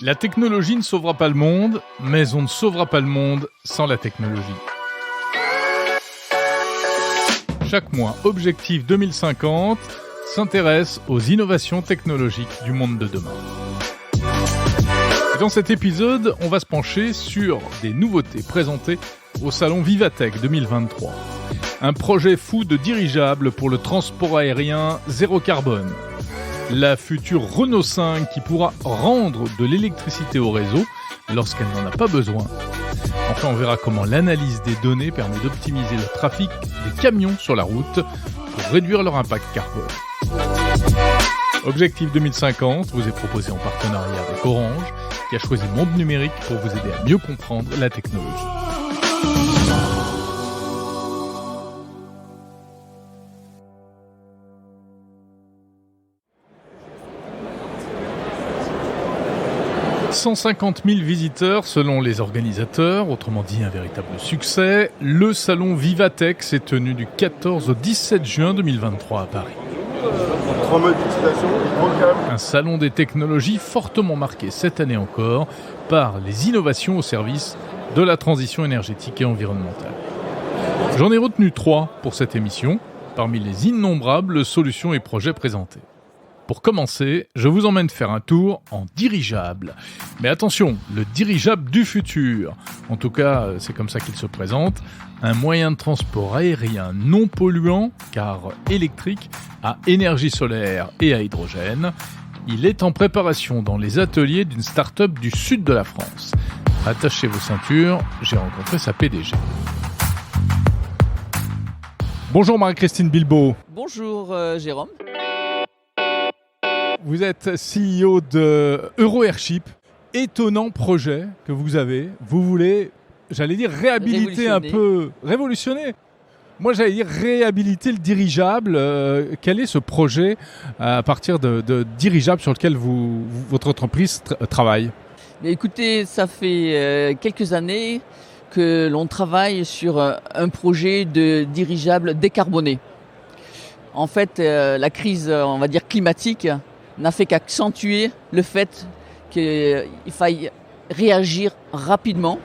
La technologie ne sauvera pas le monde, mais on ne sauvera pas le monde sans la technologie. Chaque mois, Objectif 2050 s'intéresse aux innovations technologiques du monde de demain. Et dans cet épisode, on va se pencher sur des nouveautés présentées au salon Vivatech 2023. Un projet fou de dirigeable pour le transport aérien zéro carbone. La future Renault 5 qui pourra rendre de l'électricité au réseau lorsqu'elle n'en a pas besoin. Enfin, on verra comment l'analyse des données permet d'optimiser le trafic des camions sur la route pour réduire leur impact carbone. Objectif 2050 vous est proposé en partenariat avec Orange, qui a choisi Monde Numérique pour vous aider à mieux comprendre la technologie. 150 000 visiteurs selon les organisateurs, autrement dit un véritable succès. Le salon Vivatech s'est tenu du 14 au 17 juin 2023 à Paris. Un salon des technologies fortement marqué cette année encore par les innovations au service de la transition énergétique et environnementale. J'en ai retenu 3 pour cette émission, parmi les innombrables solutions et projets présentés. Pour commencer, je vous emmène faire un tour en dirigeable. Mais attention, le dirigeable du futur. En tout cas, c'est comme ça qu'il se présente. Un moyen de transport aérien non polluant, car électrique, à énergie solaire et à hydrogène. Il est en préparation dans les ateliers d'une start-up du sud de la France. Attachez vos ceintures, j'ai rencontré sa PDG. Bonjour Marie-Christine Bilbao. Bonjour Jérôme. Vous êtes CEO de Euroairship. Étonnant projet que vous avez. Vous voulez, j'allais dire, réhabiliter un peu... Révolutionner. Moi, j'allais dire réhabiliter le dirigeable. Quel est ce projet à partir de dirigeable sur lequel votre entreprise travaille ? Écoutez, ça fait quelques années que l'on travaille sur un projet de dirigeable décarboné. En fait, la crise, on va dire, climatique n'a fait qu'accentuer le fait qu'il faille réagir rapidement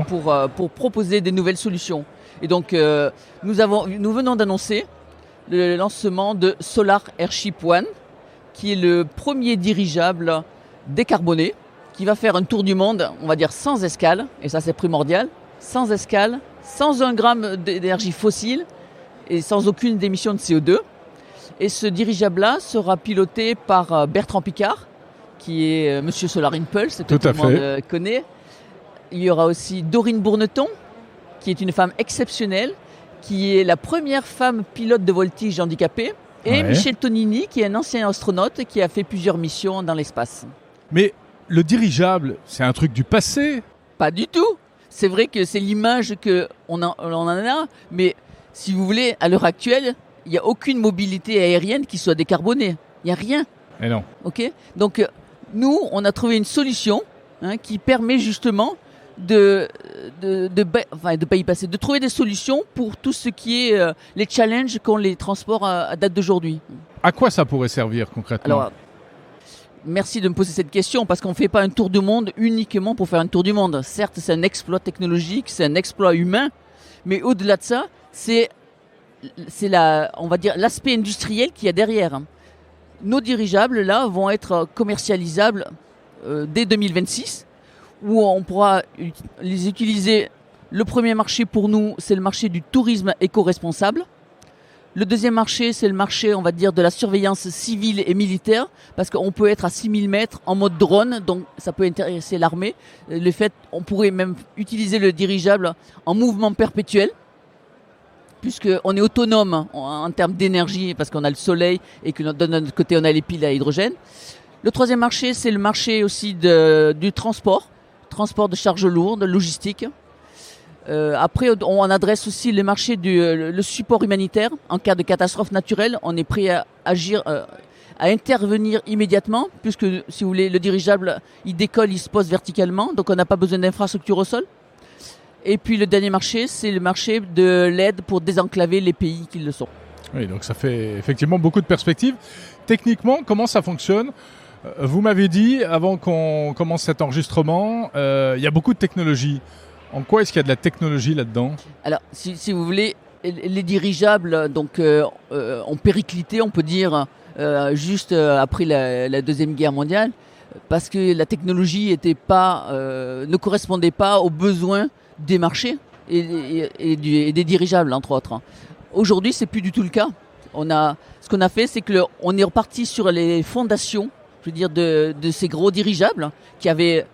pour proposer des nouvelles solutions. Et donc, nous venons d'annoncer le lancement de Solar Airship One, qui est le premier dirigeable décarboné, qui va faire un tour du monde, on va dire sans escale, et ça c'est primordial, sans escale, sans 1 gramme d'énergie fossile et sans aucune émission de CO2. Et ce dirigeable-là sera piloté par Bertrand Piccard, qui est Monsieur Solar Impulse, que tout le monde connaît. Il y aura aussi Dorine Bourneton, qui est une femme exceptionnelle, qui est la première femme pilote de voltige handicapée, et Michel Tonini, qui est un ancien astronaute qui a fait plusieurs missions dans l'espace. Mais le dirigeable, c'est un truc du passé ? Pas du tout. C'est vrai que c'est l'image qu'on en a, mais si vous voulez, à l'heure actuelle, il n'y a aucune mobilité aérienne qui soit décarbonée. Il n'y a rien. Et non. Okay ? Donc, nous, on a trouvé une solution qui permet justement de pas y passer, de trouver des solutions pour tout ce qui est les challenges qu'ont les transports à date d'aujourd'hui. À quoi ça pourrait servir concrètement ? Alors, merci de me poser cette question parce qu'on ne fait pas un tour du monde uniquement pour faire un tour du monde. Certes, c'est un exploit technologique, c'est un exploit humain, mais au-delà de ça, c'est on va dire, l'aspect industriel qu'il y a derrière. Nos dirigeables, là, vont être commercialisables dès 2026, où on pourra les utiliser. Le premier marché pour nous, c'est le marché du tourisme éco-responsable. Le deuxième marché, c'est le marché, on va dire, de la surveillance civile et militaire, parce qu'on peut être à 6000 mètres en mode drone, donc ça peut intéresser l'armée. Le fait, on pourrait même utiliser le dirigeable en mouvement perpétuel, puisqu'on est autonome en termes d'énergie, parce qu'on a le soleil et que de notre côté, on a les piles à hydrogène. Le troisième marché, c'est le marché aussi du transport de charges lourdes, logistique. Après, on adresse aussi le marché le support humanitaire. En cas de catastrophe naturelle, on est prêt à agir, à intervenir immédiatement, puisque, si vous voulez, le dirigeable, il décolle, il se pose verticalement, donc on n'a pas besoin d'infrastructure au sol. Et puis le dernier marché, c'est le marché de l'aide pour désenclaver les pays qui le sont. Oui, donc ça fait effectivement beaucoup de perspectives. Techniquement, comment ça fonctionne ? Vous m'avez dit, avant qu'on commence cet enregistrement, il y a beaucoup de technologie. En quoi est-ce qu'il y a de la technologie là-dedans ? Alors, si vous voulez, les dirigeables ont périclité, on peut dire, juste après la Deuxième Guerre mondiale, parce que la technologie ne correspondait pas aux besoins des marchés et des dirigeables, entre autres. Aujourd'hui, c'est plus du tout le cas. Ce qu'on a fait, c'est qu'on est reparti sur les fondations, je veux dire, de ces gros dirigeables qui avaient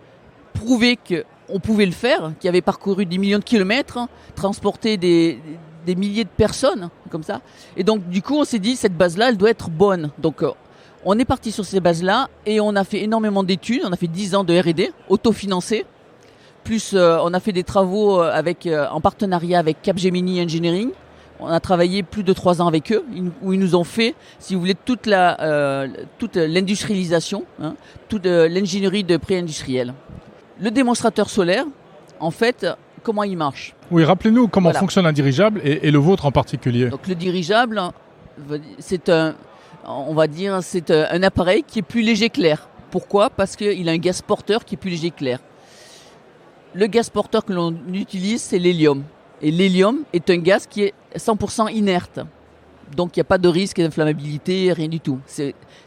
prouvé qu'on pouvait le faire, qui avaient parcouru des millions de kilomètres, transporté des milliers de personnes, comme ça. Et donc, du coup, on s'est dit, cette base-là, elle doit être bonne. Donc, on est parti sur ces bases-là et on a fait énormément d'études. On a fait 10 ans de R&D, autofinancés. Plus, on a fait des travaux en partenariat avec Capgemini Engineering. On a travaillé plus de 3 ans avec eux, où ils nous ont fait, si vous voulez, toute l'industrialisation, toute l'ingénierie de pré-industriel. Le démonstrateur solaire, en fait, comment il marche ? Oui, rappelez-nous comment fonctionne un dirigeable et le vôtre en particulier. Donc le dirigeable, c'est un appareil qui est plus léger que l'air. Pourquoi ? Parce qu'il a un gaz porteur qui est plus léger que l'air. Le gaz porteur que l'on utilise, c'est l'hélium. Et l'hélium est un gaz qui est 100% inerte. Donc il n'y a pas de risque d'inflammabilité, rien du tout.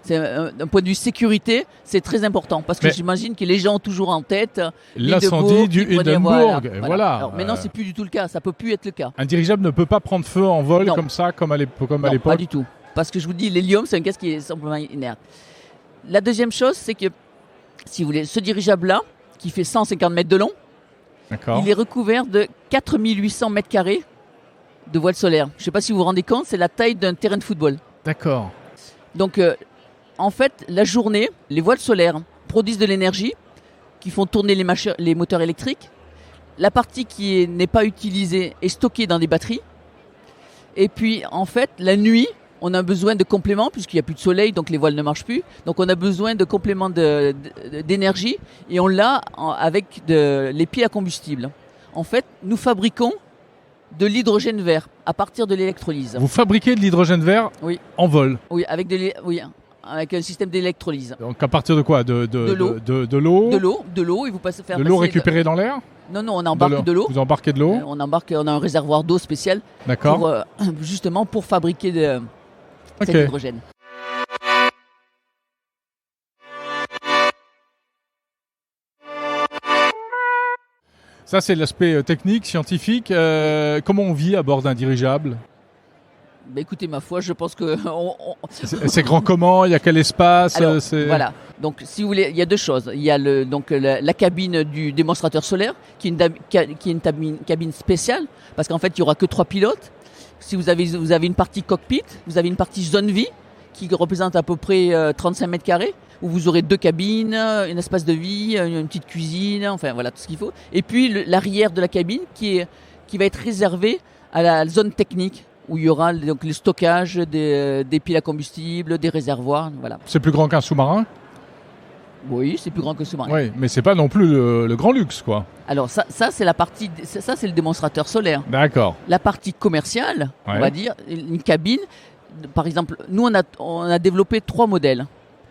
D'un point de vue sécurité, c'est très important. Parce que j'imagine que les gens ont toujours en tête l'incendie du Hindenburg. Voilà. Alors, maintenant, c'est plus du tout le cas. Ça ne peut plus être le cas. Un dirigeable ne peut pas prendre feu en vol comme ça, comme à l'époque. Pas du tout. Parce que je vous dis, l'hélium, c'est un gaz qui est simplement inerte. La deuxième chose, c'est que, si vous voulez, ce dirigeable-là, qui fait 150 mètres de long, il est recouvert de 4800 mètres carrés de voile solaire. Je ne sais pas si vous vous rendez compte, c'est la taille d'un terrain de football. D'accord. Donc, en fait, la journée, les voiles solaires produisent de l'énergie qui font tourner les moteurs électriques. La partie qui n'est pas utilisée est stockée dans des batteries. Et puis, en fait, la nuit, on a besoin de compléments puisqu'il n'y a plus de soleil, donc les voiles ne marchent plus. Donc, on a besoin de compléments d'énergie et on l'a avec les piles à combustible. En fait, nous fabriquons de l'hydrogène vert à partir de l'électrolyse. Vous fabriquez de l'hydrogène vert en vol ? Oui, avec un système d'électrolyse. Donc à partir de quoi ? De l'eau. De l'eau et vous passez faire. De l'eau récupérée dans l'air ? Non, on embarque de l'eau. Vous embarquez de l'eau ? On a un réservoir d'eau spécial. D'accord. Justement pour fabriquer cet hydrogène. Ça, c'est l'aspect technique, scientifique. Comment on vit à bord d'un dirigeable ? Écoutez, ma foi, je pense que... C'est grand comment ? Il y a quel espace ? Alors, voilà. Donc, si vous voulez, il y a deux choses. Il y a la cabine du démonstrateur solaire, qui est une cabine spéciale, parce qu'en fait, il n'y aura que 3 pilotes. Si vous avez une partie cockpit, vous avez une partie zone vie, qui représente à peu près 35 mètres carrés, où vous aurez 2 cabines, un espace de vie, une petite cuisine, enfin voilà tout ce qu'il faut. Et puis l'arrière de la cabine qui va être réservé à la zone technique, où il y aura donc le stockage des piles à combustible, des réservoirs, voilà. C'est plus grand qu'un sous-marin ? Oui, c'est plus grand que sous-marin. Oui, mais c'est pas non plus le grand luxe, quoi. Alors ça c'est la partie, ça c'est le démonstrateur solaire. D'accord. La partie commerciale, on va dire, une cabine. Par exemple, nous on a développé 3 modèles.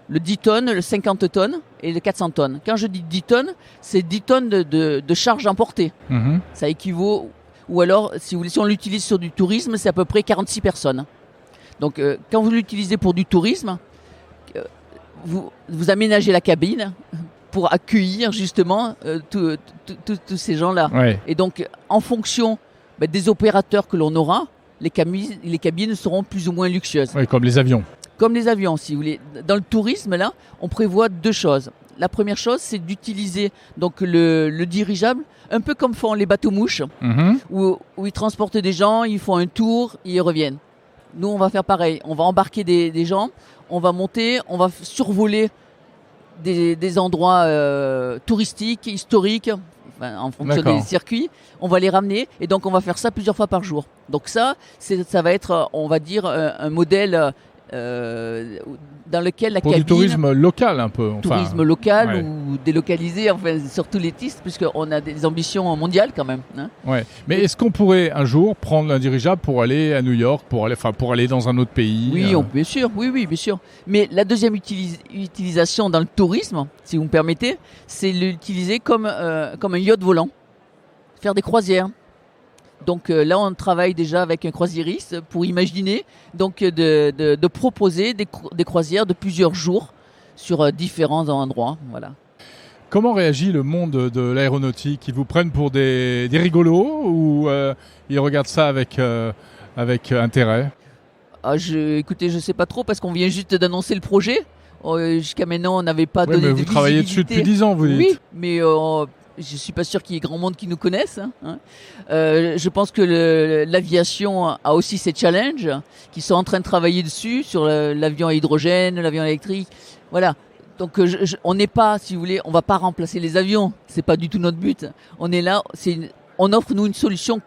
Le 10 tonnes, le 50 tonnes et le 400 tonnes. Quand je dis 10 tonnes, c'est 10 tonnes de charge emportée. Mmh. Ça équivaut, ou alors si on l'utilise sur du tourisme, c'est à peu près 46 personnes. Donc quand vous l'utilisez pour du tourisme, vous aménagez la cabine pour accueillir justement tous ces gens-là. Ouais. Et donc en fonction des opérateurs que l'on aura, les cabines seront plus ou moins luxueuses. Oui, comme les avions. Comme les avions, si vous voulez. Dans le tourisme, là, on prévoit 2 choses. La première chose, c'est d'utiliser donc le dirigeable, un peu comme font les bateaux-mouches, où ils transportent des gens, ils font un tour, ils reviennent. Nous, on va faire pareil. On va embarquer des gens, on va monter, on va survoler des endroits touristiques, historiques, en fonction des circuits. On va les ramener et donc on va faire ça plusieurs fois par jour. Donc ça va être, on va dire, un modèle dans lequel la pour cabine... du tourisme local un peu. Tourisme local ouais. ou délocalisé, enfin surtout les tistes, puisqu'on a des ambitions mondiales quand même. Hein. Ouais. Mais est-ce qu'on pourrait un jour prendre un dirigeable pour aller à New York, pour aller dans un autre pays? Oui, bien sûr, oui, bien sûr. Mais la deuxième utilisation dans le tourisme, si vous me permettez, c'est l'utiliser comme un yacht volant, faire des croisières. Donc là, on travaille déjà avec un croisiériste pour imaginer donc de proposer des croisières de plusieurs jours sur différents endroits. Voilà. Comment réagit le monde de l'aéronautique? Ils vous prennent pour des rigolos ou ils regardent ça avec intérêt? Écoutez, je sais pas trop parce qu'on vient juste d'annoncer le projet. Jusqu'à maintenant, on n'avait pas donné de visibilité. Vous travaillez dessus depuis 10 ans, vous dites. Oui, mais je suis pas sûr qu'il y ait grand monde qui nous connaisse. Hein. Je pense que l'aviation a aussi ses challenges, qui sont en train de travailler dessus, sur l'avion à hydrogène, l'avion électrique. Voilà. Donc on n'est pas, si vous voulez, on va pas remplacer les avions. C'est pas du tout notre but. On est là, on offre nous une solution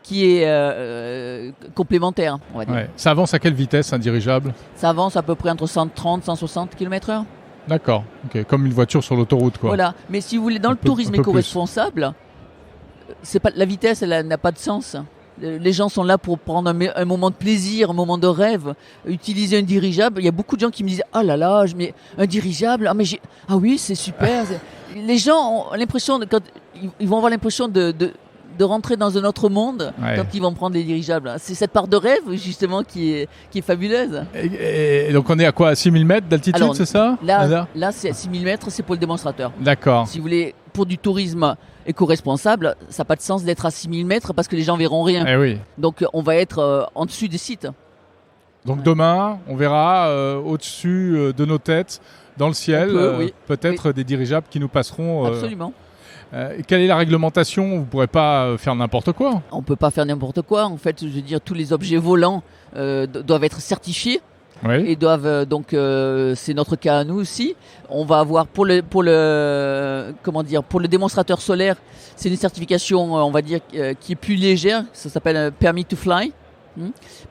qui est complémentaire, on va dire. Ouais. Ça avance à quelle vitesse, un dirigeable? Ça avance à peu près entre 130 et 160 km/h. D'accord, okay. Comme une voiture sur l'autoroute, quoi. Voilà, mais si vous voulez, dans le tourisme éco-responsable, la vitesse, elle n'a pas de sens. Les gens sont là pour prendre un moment de plaisir, un moment de rêve. Utiliser un dirigeable, il y a beaucoup de gens qui me disent « Ah là là, un dirigeable, ah oui, c'est super ». Les gens ont l'impression, ils vont avoir l'impression de rentrer dans un autre monde quand ils vont prendre les dirigeables. C'est cette part de rêve, justement, qui est fabuleuse. Et donc, on est à quoi? À 6000 mètres d'altitude, c'est ça? Là, c'est à 6000 mètres, c'est pour le démonstrateur. D'accord. Si vous voulez, pour du tourisme éco-responsable, ça n'a pas de sens d'être à 6000 mètres parce que les gens verront rien. Eh oui. Donc, on va être en dessus des sites. Donc, demain, on verra au-dessus de nos têtes, dans le ciel, peut-être des dirigeables qui nous passeront... Absolument. Quelle est la réglementation? Vous ne pourrez pas faire n'importe quoi. On ne peut pas faire n'importe quoi. En fait, je veux dire, tous les objets volants doivent être certifiés. Oui. Et doivent c'est notre cas à nous aussi. On va avoir pour le démonstrateur solaire, c'est une certification, on va dire, qui est plus légère. Ça s'appelle Permit to Fly.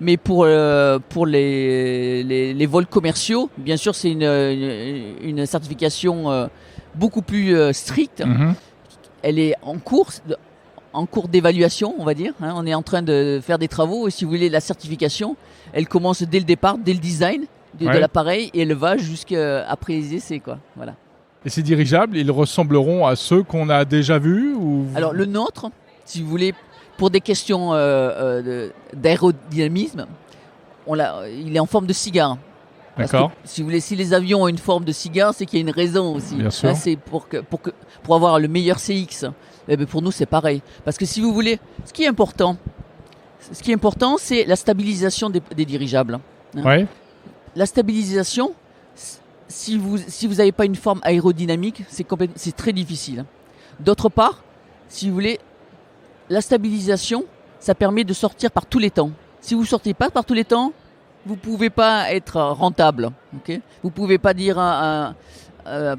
Mais pour les vols commerciaux, bien sûr, c'est une certification beaucoup plus stricte. Mm-hmm. Elle est en cours d'évaluation, on va dire. Hein. On est en train de faire des travaux. Et si vous voulez, la certification, elle commence dès le départ, dès le design de l'appareil, et elle va jusqu'après les essais, quoi. Voilà. Et ces dirigeables, ils ressembleront à ceux qu'on a déjà vus ou... Alors, le nôtre, si vous voulez, pour des questions d'aérodynamisme, il est en forme de cigare. D'accord. Que, si vous voulez, si les avions ont une forme de cigare, c'est qu'il y a une raison aussi. Bien sûr. Là, c'est pour avoir le meilleur CX. Eh bien, pour nous, c'est pareil. Parce que si vous voulez, ce qui est important, c'est la stabilisation des dirigeables. Hein. Ouais. La stabilisation, si vous n'avez pas une forme aérodynamique, c'est très difficile. D'autre part, si vous voulez, la stabilisation, ça permet de sortir par tous les temps. Si vous ne sortez pas par tous les temps, vous ne pouvez pas être rentable. Okay, vous ne pouvez pas dire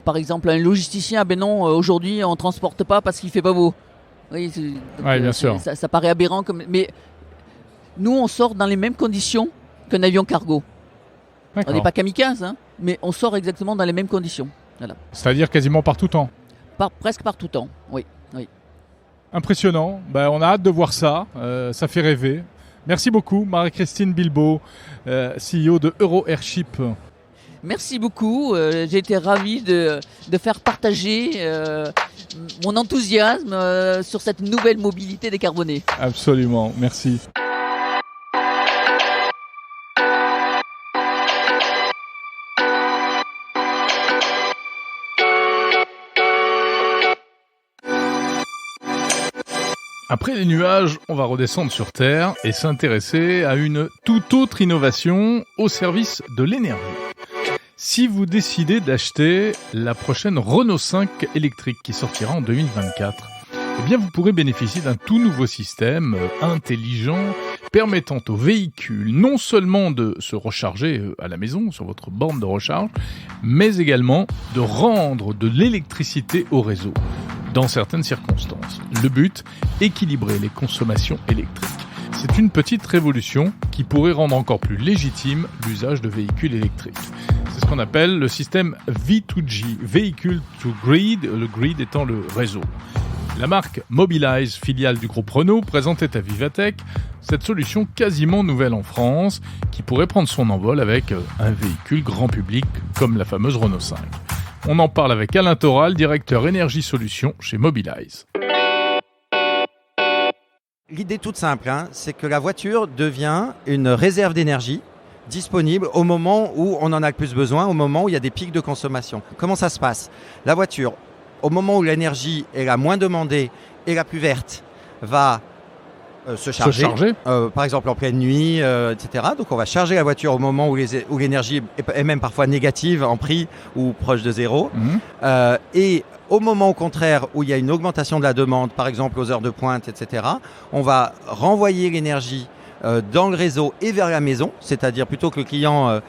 par exemple à un logisticien, ben non, aujourd'hui on ne transporte pas parce qu'il ne fait pas beau. Oui, bien sûr. Ça paraît aberrant. Mais nous, on sort dans les mêmes conditions qu'un avion cargo. D'accord. On n'est pas kamikaze, hein, mais on sort exactement dans les mêmes conditions. Voilà. C'est-à-dire quasiment par tout temps? Presque par tout temps, oui. Impressionnant. On a hâte de voir ça. Ça fait rêver. Merci beaucoup, Marie-Christine Bilbao, CEO de Euro-Airship. Merci beaucoup. J'ai été ravi de faire partager mon enthousiasme sur cette nouvelle mobilité décarbonée. Absolument. Merci. Après les nuages, on va redescendre sur Terre et s'intéresser à une toute autre innovation au service de l'énergie. Si vous décidez d'acheter la prochaine Renault 5 électrique qui sortira en 2024, eh bien vous pourrez bénéficier d'un tout nouveau système intelligent permettant au véhicule non seulement de se recharger à la maison sur votre borne de recharge, mais également de rendre de l'électricité au réseau. Dans certaines circonstances. Le but, équilibrer les consommations électriques. C'est une petite révolution qui pourrait rendre encore plus légitime l'usage de véhicules électriques. C'est ce qu'on appelle le système V2G, Vehicle to Grid, le grid étant le réseau. La marque Mobilize, filiale du groupe Renault, présentait à Vivatech cette solution quasiment nouvelle en France qui pourrait prendre son envol avec un véhicule grand public comme la fameuse Renault 5. On en parle avec Alain Toral, directeur Énergie Solutions chez Mobilize. L'idée toute simple, c'est que la voiture devient une réserve d'énergie disponible au moment où on en a le plus besoin, au moment où il y a des pics de consommation. Comment ça se passe ? La voiture, au moment où l'énergie est la moins demandée et la plus verte, va se charger. Par exemple en pleine nuit, etc. Donc on va charger la voiture au moment où l'énergie est même parfois négative en prix ou proche de zéro. Et au moment au contraire où il y a une augmentation de la demande, par exemple aux heures de pointe, etc., on va renvoyer l'énergie dans le réseau et vers la maison, c'est-à-dire plutôt que le client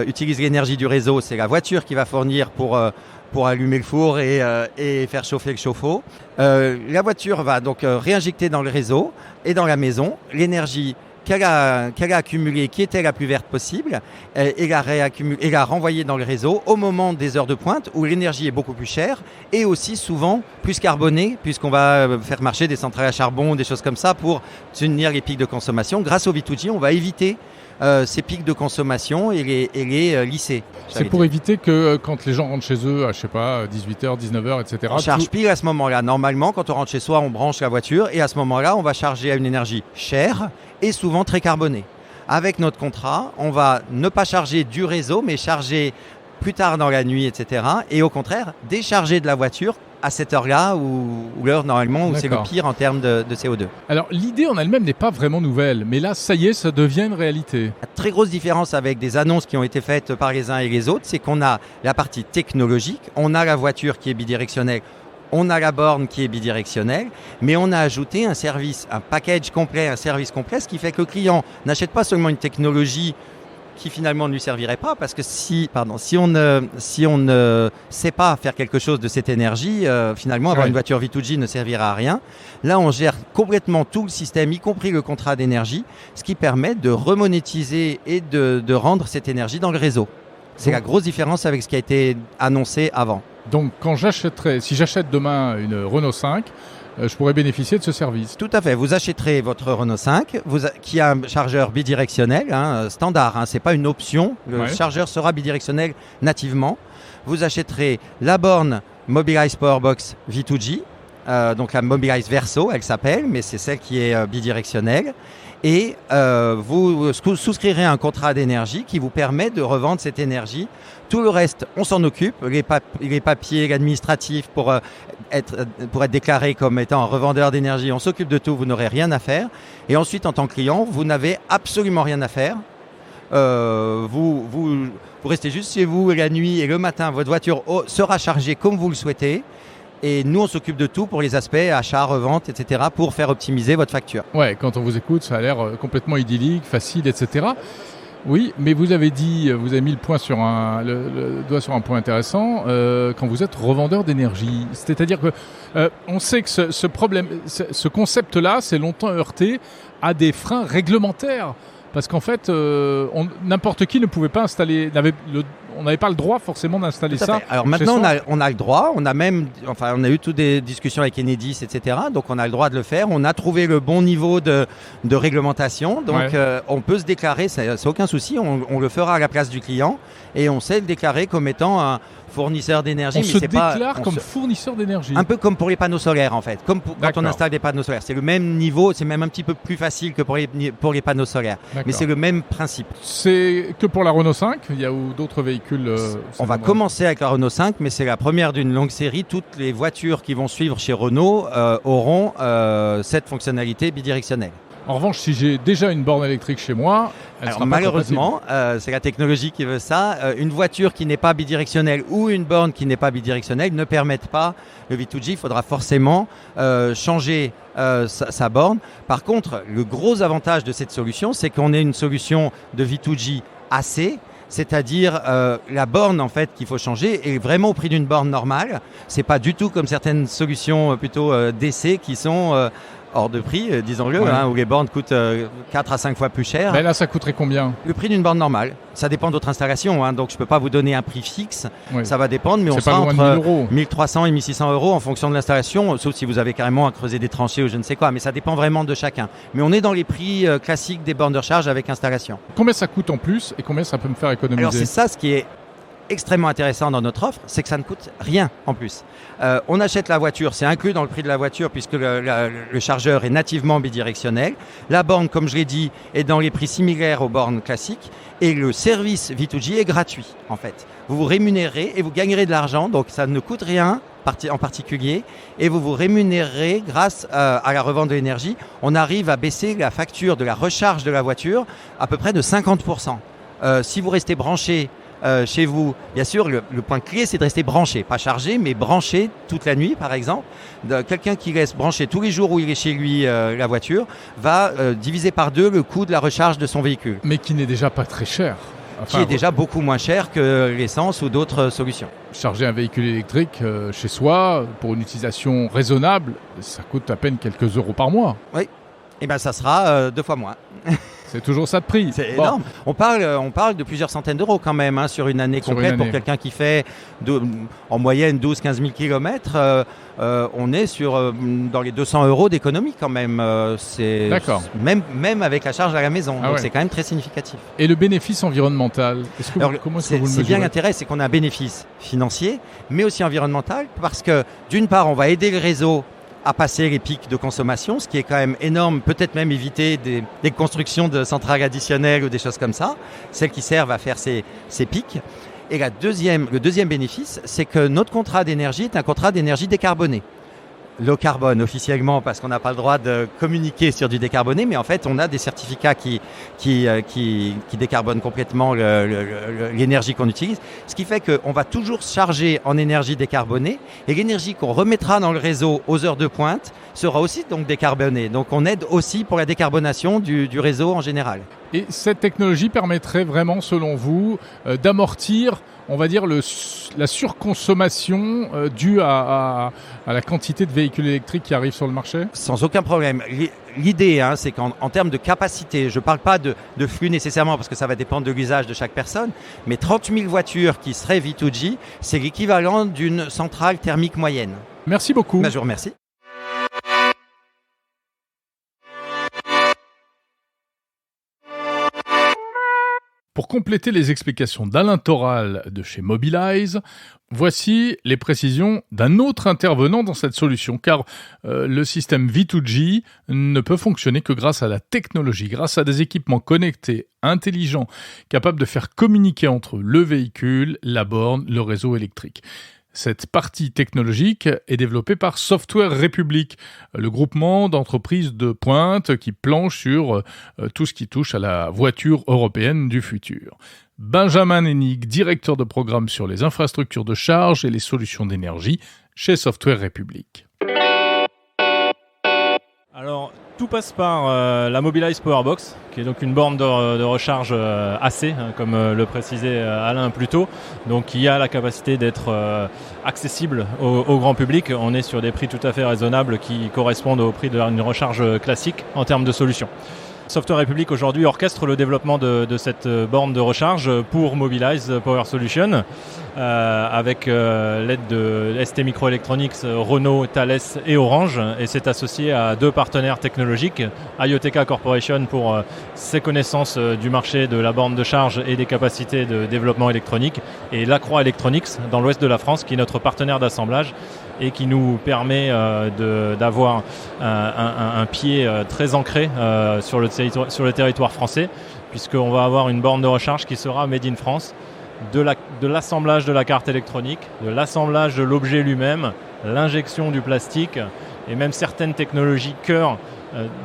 utilise l'énergie du réseau, c'est la voiture qui va fournir pour allumer le four et faire chauffer le chauffe-eau. La voiture va donc réinjecter dans le réseau et dans la maison l'énergie qu'elle a accumulée, qui était la plus verte possible, et la renvoyer dans le réseau au moment des heures de pointe où l'énergie est beaucoup plus chère et aussi souvent plus carbonée, puisqu'on va faire marcher des centrales à charbon, des choses comme ça pour tenir les pics de consommation. Grâce au V2G, on va éviter ces pics de consommation et les lisser. C'est pour éviter que quand les gens rentrent chez eux à, 18h, 19h, etc. On charge pile à ce moment-là. Normalement, quand on rentre chez soi, on branche la voiture et à ce moment-là, on va charger à une énergie chère et souvent très carbonée. Avec notre contrat, on va ne pas charger du réseau, mais charger plus tard dans la nuit, etc. Et au contraire, décharger de la voiture à cette heure-là ou l'heure normalement où c'est le pire en termes de CO2. Alors l'idée en elle-même n'est pas vraiment nouvelle, mais là ça y est, ça devient une réalité. La très grosse différence avec des annonces qui ont été faites par les uns et les autres, c'est qu'on a la partie technologique, on a la voiture qui est bidirectionnelle, on a la borne qui est bidirectionnelle, mais on a ajouté un service, un package complet, un service complet, ce qui fait que le client n'achète pas seulement une technologie qui finalement ne lui servirait pas, parce que si on ne sait pas faire quelque chose de cette énergie, finalement avoir une voiture V2G ne servira à rien. Là, on gère complètement tout le système, y compris le contrat d'énergie, ce qui permet de remonétiser et de rendre cette énergie dans le réseau. C'est la grosse différence avec ce qui a été annoncé avant. Donc, si j'achète demain une Renault 5, je pourrais bénéficier de ce service. Tout à fait. Vous achèterez votre Renault 5 qui a un chargeur bidirectionnel, standard. Ce n'est pas une option. Le chargeur sera bidirectionnel nativement. Vous achèterez la borne Mobilize Powerbox V2G, donc la Mobilize Verso, elle s'appelle, mais c'est celle qui est bidirectionnelle. Et vous souscrirez un contrat d'énergie qui vous permet de revendre cette énergie. Tout le reste, on s'en occupe. Les papiers l'administratif pour être déclaré comme étant un revendeur d'énergie, on s'occupe de tout, vous n'aurez rien à faire. Et ensuite, en tant que client, vous n'avez absolument rien à faire. Vous restez juste chez vous la nuit et le matin, votre voiture sera chargée comme vous le souhaitez. Et nous, on s'occupe de tout pour les aspects achat, revente, etc. pour faire optimiser votre facture. Ouais, quand on vous écoute, ça a l'air complètement idyllique, facile, etc. Oui, mais vous avez mis le doigt sur un point intéressant quand vous êtes revendeur d'énergie. C'est-à-dire que on sait que ce concept-là s'est longtemps heurté à des freins réglementaires. Parce qu'en fait, n'importe qui ne pouvait pas installer, on n'avait pas le droit forcément d'installer ça. Alors maintenant, on a le droit, on a eu toutes des discussions avec Enedis, etc. Donc on a le droit de le faire. On a trouvé le bon niveau de réglementation. Donc on peut se déclarer, c'est aucun souci, on le fera à la place du client et on sait le déclarer comme étant un fournisseur d'énergie. On se déclare comme fournisseur d'énergie. Un peu comme pour les panneaux solaires en fait. Comme quand on installe des panneaux solaires. C'est le même niveau, c'est même un petit peu plus facile que pour les panneaux solaires. Mais c'est le même principe. C'est que pour la Renault 5, il y a d'autres véhicules On va commencer avec la Renault 5, mais c'est la première d'une longue série. Toutes les voitures qui vont suivre chez Renault auront cette fonctionnalité bidirectionnelle. En revanche, si j'ai déjà une borne électrique chez moi, malheureusement, c'est la technologie qui veut ça. Une voiture qui n'est pas bidirectionnelle ou une borne qui n'est pas bidirectionnelle ne permettent pas le V2G. Il faudra forcément changer sa borne. Par contre, le gros avantage de cette solution, c'est qu'on ait une solution de V2G AC, c'est-à-dire la borne en fait qu'il faut changer est vraiment au prix d'une borne normale. C'est pas du tout comme certaines solutions plutôt DC qui sont hors de prix, disons-le, Ouais. où les bornes coûtent 4 à 5 fois plus cher. Mais là, ça coûterait combien? Le prix d'une borne normale, ça dépend de votre installation, donc je ne peux pas vous donner un prix fixe, Oui. ça va dépendre, mais on C'est pas sera loin de entre 1000 euros. 1300 et 1600 euros en fonction de l'installation, sauf si vous avez carrément à creuser des tranchées ou je ne sais quoi, mais ça dépend vraiment de chacun. Mais on est dans les prix classiques des bornes de recharge avec installation. Combien ça coûte en plus et combien ça peut me faire économiser? Alors c'est ça ce qui est extrêmement intéressant dans notre offre, c'est que ça ne coûte rien en plus. On achète la voiture, c'est inclus dans le prix de la voiture puisque le chargeur est nativement bidirectionnel. La borne, comme je l'ai dit, est dans les prix similaires aux bornes classiques et le service V2G est gratuit en fait. Vous vous rémunérez et vous gagnerez de l'argent, donc ça ne coûte rien en particulier et vous vous rémunérez grâce à la revente de l'énergie. On arrive à baisser la facture de la recharge de la voiture à peu près de 50%. Si vous restez branché chez vous, bien sûr, le point clé, c'est de rester branché, pas chargé, mais branché toute la nuit, par exemple. Quelqu'un qui reste branché tous les jours où il est chez lui la voiture va diviser par 2 le coût de la recharge de son véhicule, Mais qui n'est déjà pas très cher. qui est déjà beaucoup moins cher que l'essence ou d'autres solutions. Charger un véhicule électrique chez soi, pour une utilisation raisonnable, ça coûte à peine quelques euros par mois. Et bien, ça sera 2 fois moins. C'est toujours ça de prix. C'est Bon. énorme. On parle de plusieurs centaines d'euros quand même sur une année Sur complète une pour année. quelqu'un qui fait en moyenne 12-15 000 km. On est dans les 200 euros d'économie quand même. D'accord. Même avec la charge à la maison. Ah Donc ouais. c'est quand même très significatif. Et le bénéfice environnemental, Alors, comment est-ce que vous le c'est bien mesurez? l'intérêt, c'est qu'on a un bénéfice financier, mais aussi environnemental, parce que d'une part, on va aider le réseau à passer les pics de consommation, ce qui est quand même énorme, peut-être même éviter des constructions de centrales additionnelles ou des choses comme ça, celles qui servent à faire ces pics. Et le deuxième bénéfice, c'est que notre contrat d'énergie est un contrat d'énergie décarboné. Low carbone officiellement parce qu'on n'a pas le droit de communiquer sur du décarboné, mais en fait on a des certificats qui décarbonent complètement l'énergie qu'on utilise, ce qui fait qu'on va toujours se charger en énergie décarbonée et l'énergie qu'on remettra dans le réseau aux heures de pointe sera aussi donc décarbonée. Donc on aide aussi pour la décarbonation du réseau en général. Et cette technologie permettrait vraiment, selon vous, d'amortir, on va dire, la surconsommation due à la quantité de véhicules électriques qui arrivent sur le marché? Sans aucun problème. L'idée, c'est qu'en termes de capacité, je ne parle pas de flux nécessairement parce que ça va dépendre de l'usage de chaque personne, mais 30 000 voitures qui seraient V2G, c'est l'équivalent d'une centrale thermique moyenne. Merci beaucoup. Je vous remercie. Pour compléter les explications d'Alain Toral de chez Mobilize, voici les précisions d'un autre intervenant dans cette solution, car le système V2G ne peut fonctionner que grâce à la technologie, grâce à des équipements connectés, intelligents, capables de faire communiquer entre le véhicule, la borne, le réseau électrique. Cette partie technologique est développée par Software République, le groupement d'entreprises de pointe qui planche sur tout ce qui touche à la voiture européenne du futur. Benjamin Hennig, directeur de programme sur les infrastructures de charge et les solutions d'énergie chez Software République. Alors, tout passe par la Mobilize Powerbox, qui est donc une borne de recharge AC, comme le précisait Alain plus tôt, donc qui a la capacité d'être accessible au grand public. On est sur des prix tout à fait raisonnables qui correspondent au prix d'une recharge classique en termes de solutions. Software République aujourd'hui orchestre le développement de cette borne de recharge pour Mobilize Power Solutions avec l'aide de ST Microelectronics, Renault, Thales et Orange, et c'est associé à 2 partenaires technologiques, IoTK Corporation pour ses connaissances du marché de la borne de charge et des capacités de développement électronique, et Lacroix Electronics dans l'ouest de la France qui est notre partenaire d'assemblage et qui nous permet d'avoir un pied très ancré sur le territoire français, puisqu'on va avoir une borne de recharge qui sera made in France, de l'assemblage de la carte électronique, de l'assemblage de l'objet lui-même, l'injection du plastique et même certaines technologies cœur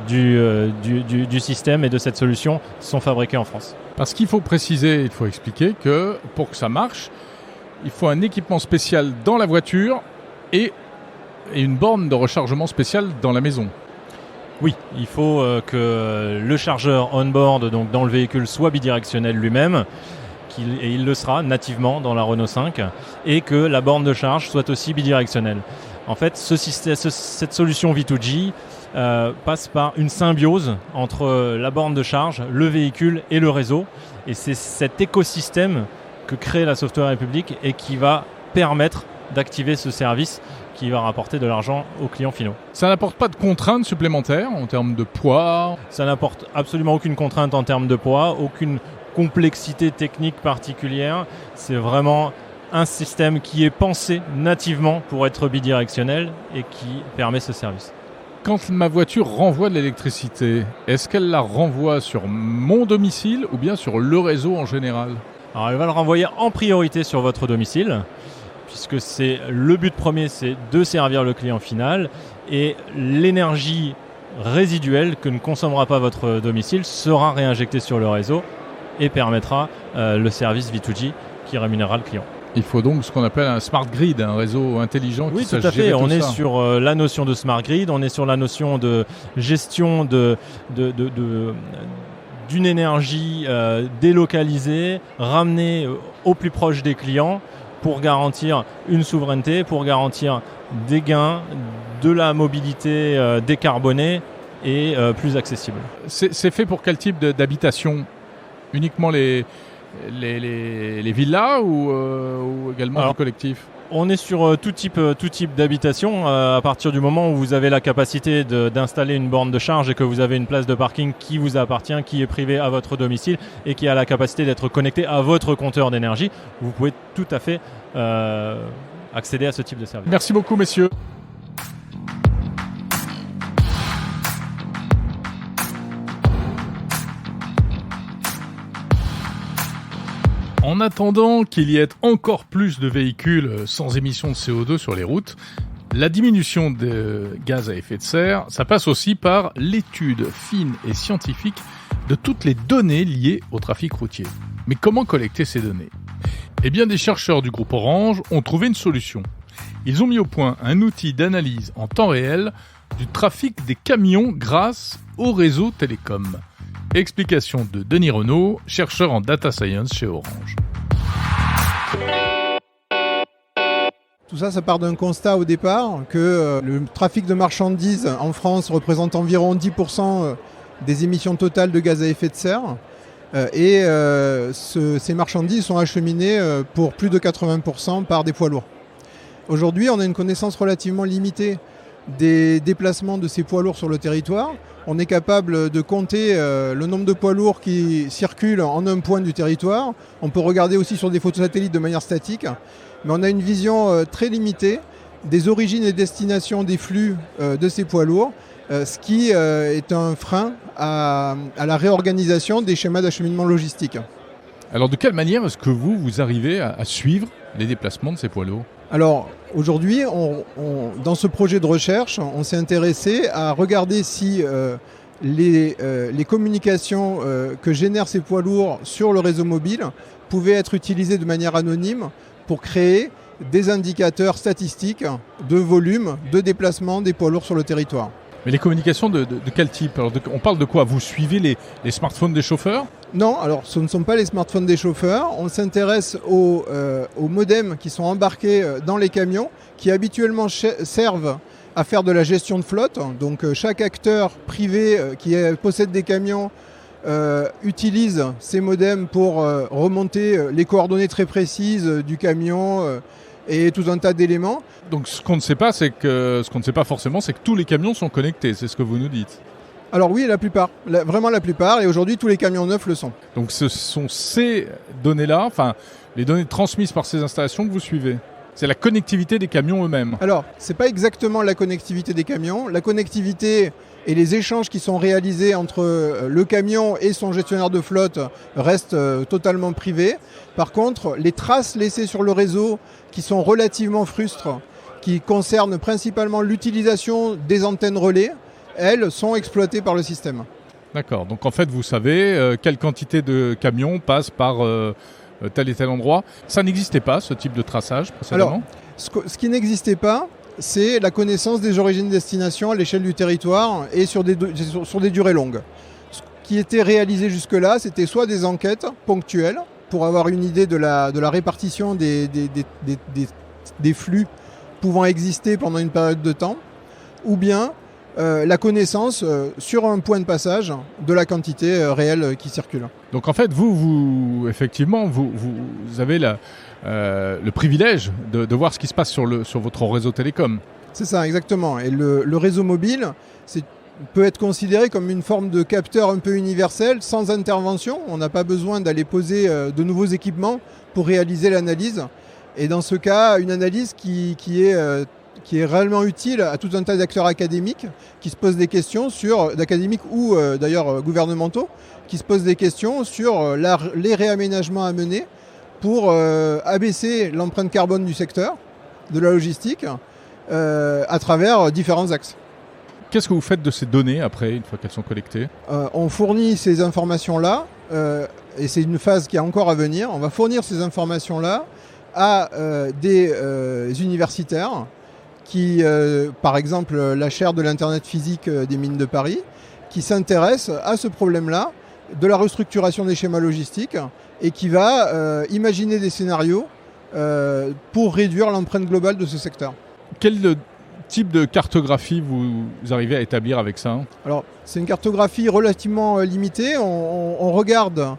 du système et de cette solution sont fabriquées en France. Parce qu'il faut préciser, il faut expliquer que pour que ça marche, il faut un équipement spécial dans la voiture et une borne de rechargement spéciale dans la maison. Oui, il faut que le chargeur on-board, donc dans le véhicule, soit bidirectionnel lui-même, et il le sera nativement dans la Renault 5, et que la borne de charge soit aussi bidirectionnelle. En fait, cette solution V2G passe par une symbiose entre la borne de charge, le véhicule et le réseau. Et c'est cet écosystème que crée la Software République et qui va permettre d'activer ce service qui va rapporter de l'argent aux clients finaux. Ça n'apporte pas de contraintes supplémentaires en termes de poids? Ça n'apporte absolument aucune contrainte en termes de poids, aucune complexité technique particulière. C'est vraiment un système qui est pensé nativement pour être bidirectionnel et qui permet ce service. Quand ma voiture renvoie de l'électricité, est-ce qu'elle la renvoie sur mon domicile ou bien sur le réseau en général? Alors elle va le renvoyer en priorité sur votre domicile, puisque c'est le but premier, c'est de servir le client final, et l'énergie résiduelle que ne consommera pas votre domicile sera réinjectée sur le réseau et permettra le service V2G qui rémunérera le client. Il faut donc ce qu'on appelle un smart grid, un réseau intelligent qui sache gérer tout ça. Oui, tout à fait. On est sur la notion de smart grid, on est sur la notion de gestion d'une énergie délocalisée, ramenée au plus proche des clients pour garantir une souveraineté, pour garantir des gains, de la mobilité décarbonée et plus accessible. C'est fait pour quel type d'habitation? Uniquement les villas ou également les collectifs? On est sur tout type d'habitation à partir du moment où vous avez la capacité d'installer une borne de charge et que vous avez une place de parking qui vous appartient, qui est privée à votre domicile et qui a la capacité d'être connecté à votre compteur d'énergie. Vous pouvez tout à fait accéder à ce type de service. Merci beaucoup messieurs. En attendant qu'il y ait encore plus de véhicules sans émissions de CO2 sur les routes, la diminution de gaz à effet de serre, ça passe aussi par l'étude fine et scientifique de toutes les données liées au trafic routier. Mais comment collecter ces données? Eh bien, des chercheurs du groupe Orange ont trouvé une solution. Ils ont mis au point un outil d'analyse en temps réel du trafic des camions grâce au réseau télécom. Explication de Denis Renaud, chercheur en data science chez Orange. Tout ça, ça part d'un constat au départ que le trafic de marchandises en France représente environ 10% des émissions totales de gaz à effet de serre. Ces marchandises sont acheminées pour plus de 80% par des poids lourds. Aujourd'hui, on a une connaissance relativement limitée des déplacements de ces poids lourds sur le territoire. On est capable de compter le nombre de poids lourds qui circulent en un point du territoire. On peut regarder aussi sur des photos satellites de manière statique. Mais on a une vision très limitée des origines et destinations des flux de ces poids lourds, ce qui est un frein à la réorganisation des schémas d'acheminement logistique. Alors de quelle manière est-ce que vous arrivez à suivre les déplacements de ces poids lourds? Alors aujourd'hui, dans ce projet de recherche, on s'est intéressé à regarder si les communications que génèrent ces poids lourds sur le réseau mobile pouvaient être utilisées de manière anonyme pour créer des indicateurs statistiques de volume de déplacement des poids lourds sur le territoire. Mais les communications de quel type? Alors on parle de quoi? Vous suivez les smartphones des chauffeurs? Non, alors ce ne sont pas les smartphones des chauffeurs. On s'intéresse aux modems qui sont embarqués dans les camions, qui habituellement servent à faire de la gestion de flotte. Donc chaque acteur privé qui possède des camions utilise ces modems pour remonter les coordonnées très précises du camion et tout un tas d'éléments. Donc ce qu'on ne sait pas forcément, c'est que tous les camions sont connectés, c'est ce que vous nous dites. Alors oui, la plupart, vraiment la plupart, et aujourd'hui tous les camions neufs le sont. Donc ce sont ces données-là, enfin les données transmises par ces installations que vous suivez. C'est la connectivité des camions eux-mêmes. Alors, c'est pas exactement la connectivité des camions. La connectivité et les échanges qui sont réalisés entre le camion et son gestionnaire de flotte restent totalement privés. Par contre, les traces laissées sur le réseau qui sont relativement frustres, qui concernent principalement l'utilisation des antennes relais, elles sont exploitées par le système. D'accord. Donc en fait, vous savez quelle quantité de camions passe par tel et tel endroit. Ça n'existait pas, ce type de traçage précédemment? Alors, ce qui n'existait pas, c'est la connaissance des origines-destinations à l'échelle du territoire et sur des durées longues. Ce qui était réalisé jusque-là, c'était soit des enquêtes ponctuelles pour avoir une idée de la répartition des flux pouvant exister pendant une période de temps, ou bien la connaissance sur un point de passage de la quantité réelle qui circule. Donc en fait, vous effectivement, vous avez le privilège de voir ce qui se passe sur votre réseau télécom. C'est ça, exactement. Et le réseau mobile peut être considéré comme une forme de capteur un peu universel, sans intervention. On n'a pas besoin d'aller poser de nouveaux équipements pour réaliser l'analyse. Et dans ce cas, une analyse qui est réellement utile à tout un tas d'acteurs académiques qui se posent des questions d'académiques ou d'ailleurs gouvernementaux, qui se posent des questions sur les réaménagements à mener pour abaisser l'empreinte carbone du secteur, de la logistique, à travers différents axes. Qu'est-ce que vous faites de ces données après, une fois qu'elles sont collectées ? On fournit ces informations-là, et c'est une phase qui est encore à venir. On va fournir ces informations-là à des universitaires qui, par exemple, la chaire de l'Internet physique des mines de Paris, qui s'intéresse à ce problème-là, de la restructuration des schémas logistiques, et qui va imaginer des scénarios pour réduire l'empreinte globale de ce secteur. Quel type de cartographie vous arrivez à établir avec ça ? Alors, c'est une cartographie relativement limitée. On regarde,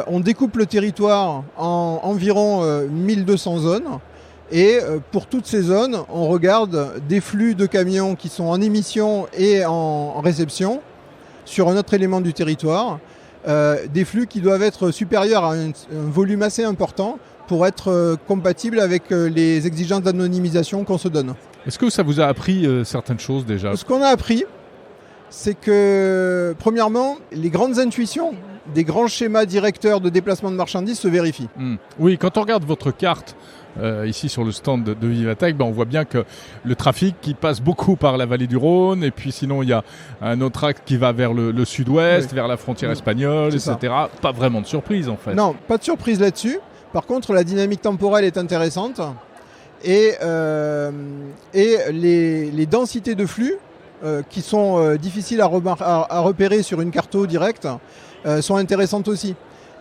on découpe le territoire en environ 1200 zones. Et pour toutes ces zones, on regarde des flux de camions qui sont en émission et en réception sur un autre élément du territoire. Des flux qui doivent être supérieurs à un volume assez important pour être compatibles avec les exigences d'anonymisation qu'on se donne. Est-ce que ça vous a appris certaines choses déjà ? Ce qu'on a appris, c'est que, premièrement, les grandes intuitions des grands schémas directeurs de déplacement de marchandises se vérifient. Oui, quand on regarde votre carte, ici sur le stand de Vivatech, on voit bien que le trafic qui passe beaucoup par la vallée du Rhône, et puis sinon il y a un autre axe qui va vers le sud-ouest, vers la frontière espagnole, etc. Pas vraiment de surprise en fait. Non, pas de surprise là-dessus. Par contre, la dynamique temporelle est intéressante. Et les densités de flux qui sont difficiles à repérer sur une carto directe sont intéressantes aussi.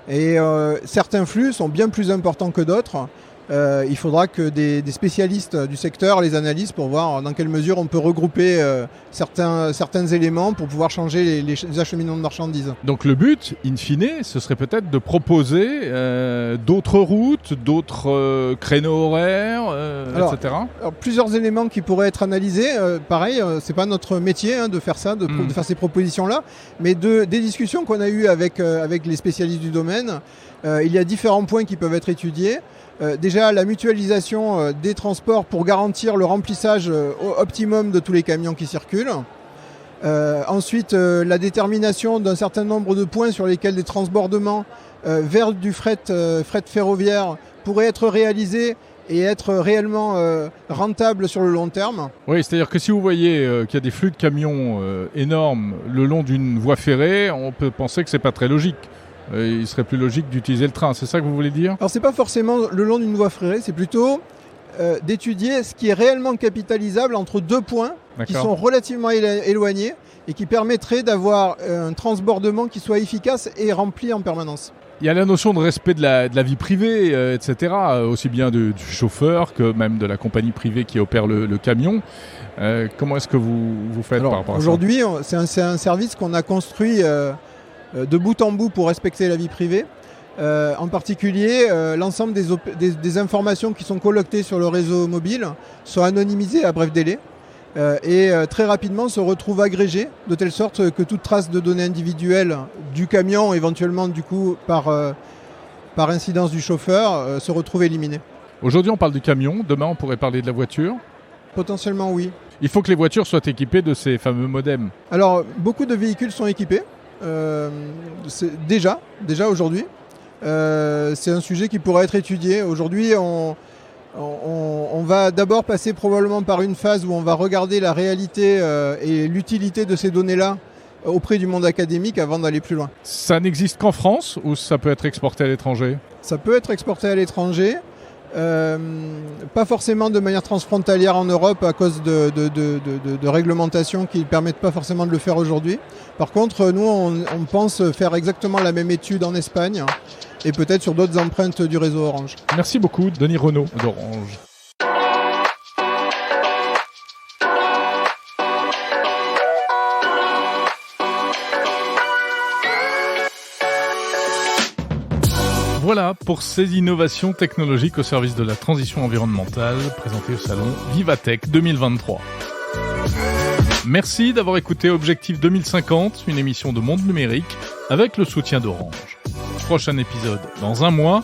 Et certains flux sont bien plus importants que d'autres. Il faudra que des spécialistes du secteur les analysent pour voir dans quelle mesure on peut regrouper certains éléments pour pouvoir changer les acheminements de marchandises. Donc le but, in fine, ce serait peut-être de proposer d'autres routes, d'autres créneaux horaires, etc. Alors, plusieurs éléments qui pourraient être analysés. Pareil, c'est pas notre métier de faire ça, de faire ces propositions-là, mais des discussions qu'on a eues avec les spécialistes du domaine. Il y a différents points qui peuvent être étudiés. Déjà, la mutualisation des transports pour garantir le remplissage optimum de tous les camions qui circulent. Ensuite, la détermination d'un certain nombre de points sur lesquels des transbordements vers du fret ferroviaire pourraient être réalisés et être réellement rentables sur le long terme. Oui, c'est-à-dire que si vous voyez qu'il y a des flux de camions énormes le long d'une voie ferrée, on peut penser que c'est pas très logique. Il serait plus logique d'utiliser le train, c'est ça que vous voulez dire ? Alors c'est pas forcément le long d'une voie ferrée, c'est plutôt d'étudier ce qui est réellement capitalisable entre deux points qui sont relativement éloignés et qui permettraient d'avoir un transbordement qui soit efficace et rempli en permanence. Il y a la notion de respect de la vie privée, etc., aussi bien du chauffeur que même de la compagnie privée qui opère le camion. Comment est-ce que vous faites par rapport à ça ? Aujourd'hui, c'est un service qu'on a construit de bout en bout pour respecter la vie privée. En particulier, l'ensemble des informations qui sont collectées sur le réseau mobile sont anonymisées à bref délai et très rapidement se retrouvent agrégées de telle sorte que toute trace de données individuelles du camion, éventuellement du coup par incidence du chauffeur, se retrouve éliminée. Aujourd'hui on parle du camion, demain on pourrait parler de la voiture ? Potentiellement oui. Il faut que les voitures soient équipées de ces fameux modems. Alors beaucoup de véhicules sont équipés. Déjà aujourd'hui, c'est un sujet qui pourrait être étudié. Aujourd'hui, on va d'abord passer probablement par une phase où on va regarder la réalité et l'utilité de ces données-là auprès du monde académique avant d'aller plus loin. Ça n'existe qu'en France ou ça peut être exporté à l'étranger ? Ça peut être exporté à l'étranger. Pas forcément de manière transfrontalière en Europe à cause de réglementations qui ne permettent pas forcément de le faire aujourd'hui. Par contre, nous, on pense faire exactement la même étude en Espagne et peut-être sur d'autres empreintes du réseau Orange. Merci beaucoup, Denis Renaud d'Orange. Voilà pour ces innovations technologiques au service de la transition environnementale présentées au salon Vivatech 2023. Merci d'avoir écouté Objectif 2050, une émission de Monde Numérique avec le soutien d'Orange. Prochain épisode dans un mois.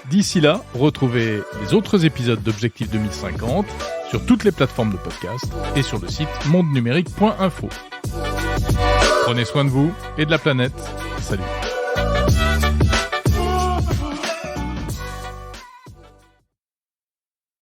D'ici là, retrouvez les autres épisodes d'Objectif 2050 sur toutes les plateformes de podcast et sur le site mondenumérique.info. Prenez soin de vous et de la planète. Salut.